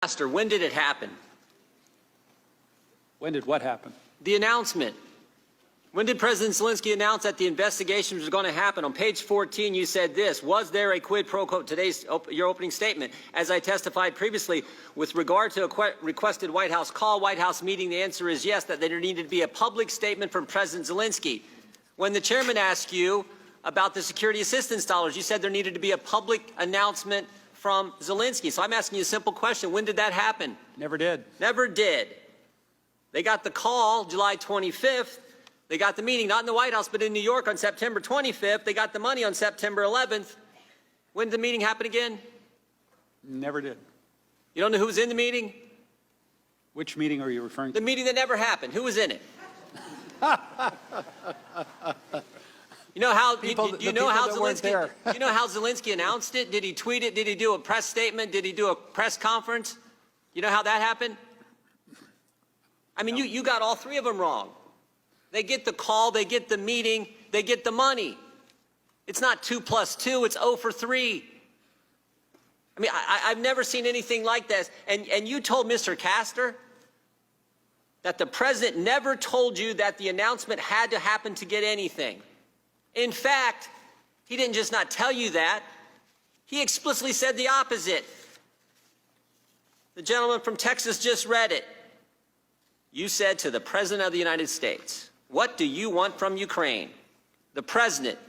Pastor, when did it happen? When did what happen? The announcement. When did President Zelensky announce that the investigation was going to happen? On page 14, you said this: was there a quid pro quo? Today's your opening statement. As I testified previously, with regard to a requested White House call, White House meeting, the answer is yes, that there needed to be a public statement from President Zelensky. When the chairman asked you about the security assistance dollars, you said there needed to be a public announcement from Zelensky. So I'm asking you a simple question. When did that happen? Never did. Never did. They got the call July 25th. They got the meeting, not in the White House, but in New York on September 25th. They got the money on September 11th. When did the meeting happen again? Never did. You don't know who was in the meeting? Which meeting are you referring to? The meeting that never happened. Who was in it? You know how Zelensky announced it? Did he tweet it? Did he do a press statement? Did he do a press conference? You know how that happened? I mean, you got all three of them wrong. They get the call, they get the meeting, they get the money. It's not 2 + 2, it's 0 for 3. I mean, I've never seen anything like this. And you told Mr. Castor that the president never told you that the announcement had to happen to get anything. In fact, he didn't just not tell you that, he explicitly said the opposite. The gentleman from Texas just read it. You said to the President of the United States, "What do you want from Ukraine?" The President,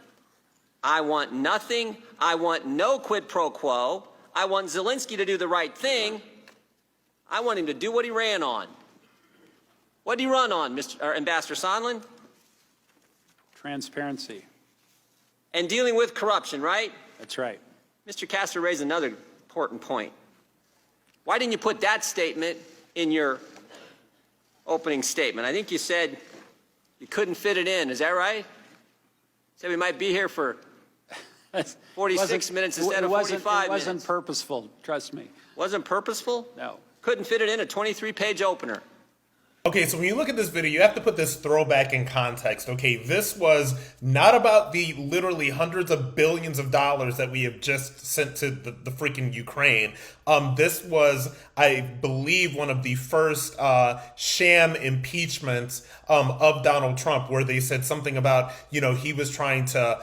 "I want nothing. I want no quid pro quo. I want Zelensky to do the right thing. I want him to do what he ran on." What did he run on, Ambassador Sondland? Transparency. And dealing with corruption, right? That's right. Mr. Castor raised another important point. Why didn't you put that statement in your opening statement? I think you said you couldn't fit it in. Is that right? You said we might be here for 46 minutes instead of 45 minutes. It wasn't purposeful, trust me. Wasn't purposeful? No. Couldn't fit it in a 23-page opener. Okay, so when you look at this video, you have to put this throwback in context. Okay, this was not about the literally hundreds of billions of dollars that we have just sent to the freaking Ukraine. This was, I believe, one of the first sham impeachments of Donald Trump, where they said something about, he was trying to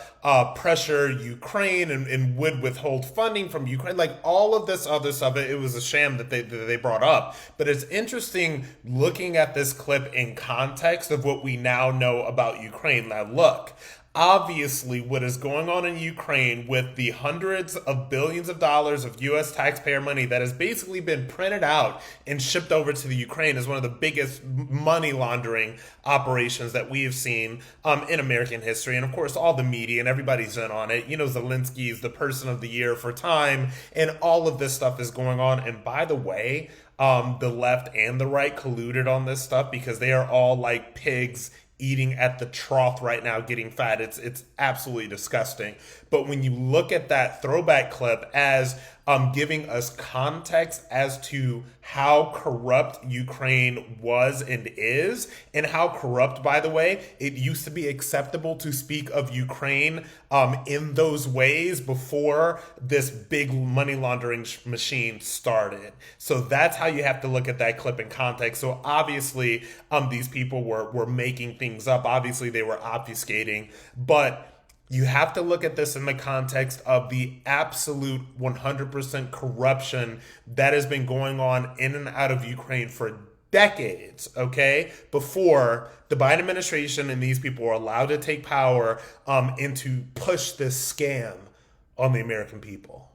pressure Ukraine and would withhold funding from Ukraine. Like all of this other stuff, it was a sham that they brought up. But it's interesting looking at this clip in context of what we now know about Ukraine. Now look, obviously what is going on in Ukraine with the hundreds of billions of dollars of U.S. taxpayer money that has basically been printed out and shipped over to the Ukraine is one of the biggest money laundering operations that we have seen in American history. And of course, all the media and everybody's in on it. Zelensky is the person of the year for Time, and all of this stuff is going on. And by the way, the left and the right colluded on this stuff because they are all like pigs eating at the trough right now, getting fat. It's absolutely disgusting. But when you look at that throwback clip as giving us context as to how corrupt Ukraine was and is, and how corrupt, by the way, it used to be acceptable to speak of Ukraine in those ways before this big money laundering machine started. So that's how you have to look at that clip in context. So obviously, these people were making things up. Obviously, they were obfuscating, but you have to look at this in the context of the absolute 100% corruption that has been going on in and out of Ukraine for decades, okay? Before the Biden administration and these people were allowed to take power and to push this scam on the American people.